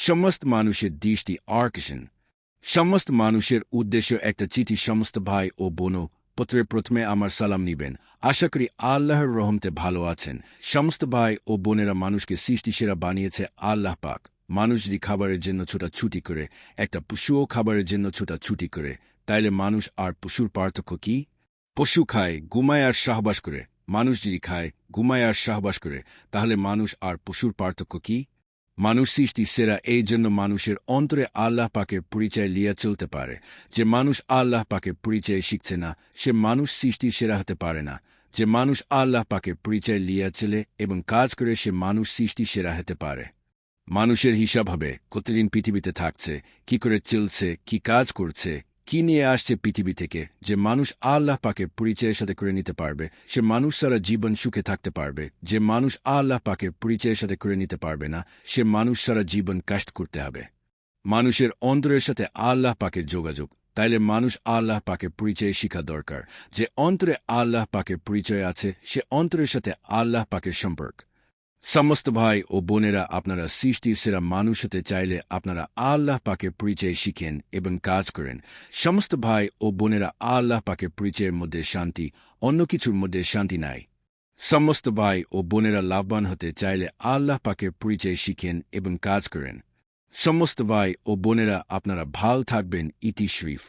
সমস্ত মানুষের দৃষ্টি আকর্ষণ। সমস্ত মানুষের উদ্দেশ্য একটা চিঠি। সমস্ত ভাই ও বোনও, পত্রের প্রথমে আমার সালাম নিবেন। আশা করি আল্লাহর রহমতে ভালো আছেন। সমস্ত ভাই ও বোনেরা, মানুষকে সৃষ্টিসেরা বানিয়েছে আল্লাহ পাক। মানুষ যদি খাবারের জন্য ছোটাছুটি করে, একটা পশুও খাবারের জন্য ছোটাছুটি করে, তাইলে মানুষ আর পশুর পার্থক্য কি? পশু খায়, ঘুমায় আর সহবাস করে। মানুষ যদি খায়, ঘুমায় আর সহবাস করে, তাহলে মানুষ আর পশুর পার্থক্য কি? মানুষ সৃষ্টি সেরা, এই জন্য মানুষের অন্তরে আল্লাহ পাকের পরিচয় লিয়া চলতে পারে। যে মানুষ আল্লাহ পাকের পরিচয় শিখছে না, সে মানুষ সৃষ্টি সেরা হতে পারে না। যে মানুষ আল্লাহ পাকের পরিচয় লিয়া চলে এবং কাজ করে, সে মানুষ সৃষ্টি সেরা হতে পারে। মানুষের হিসাব হবে কতদিন পৃথিবীতে থাকছে, কি করে চলছে, কি কাজ করছে, কি নিয়ে আসছে পৃথিবী থেকে। যে মানুষ আল্লাহ পাকের পরিচয়ের সাথে করে নিতে পারবে, সে মানুষ সারা জীবন সুখে থাকতে পারবে। যে মানুষ আল্লাহ পাকের পরিচয়ের সাথে করে নিতে পারবে না, সে মানুষ সারা জীবন কষ্ট করতে হবে। মানুষের অন্তরের সাথে আল্লাহ পাকের যোগাযোগ, তাইলে মানুষ আল্লাহ পাকের পরিচয় শিখা দরকার। যে অন্তরে আল্লাহ পাকের পরিচয় আছে, সে অন্তরের সাথে আল্লাহ পাকের সম্পর্ক। সমস্ত ভাই ও বোনেরা, আপনারা সৃষ্টির সেরা মানুষ হতে চাইলে আপনারা আল্লাহ পাকের পরিচয় শিখেন এবং কাজ করেন। সমস্ত ভাই ও বোনেরা, আল্লাহ পাকের পরিচয়ের মধ্যে শান্তি, অন্য কিছুর মধ্যে শান্তি নাই। সমস্ত ভাই ও বোনেরা লাভবান হতে চাইলে আল্লাহ পাকের পরিচয় শিখেন এবং কাজ করেন। সমস্ত ভাই ও বোনেরা, আপনারা ভালো থাকবেন। ইতি শরীফ।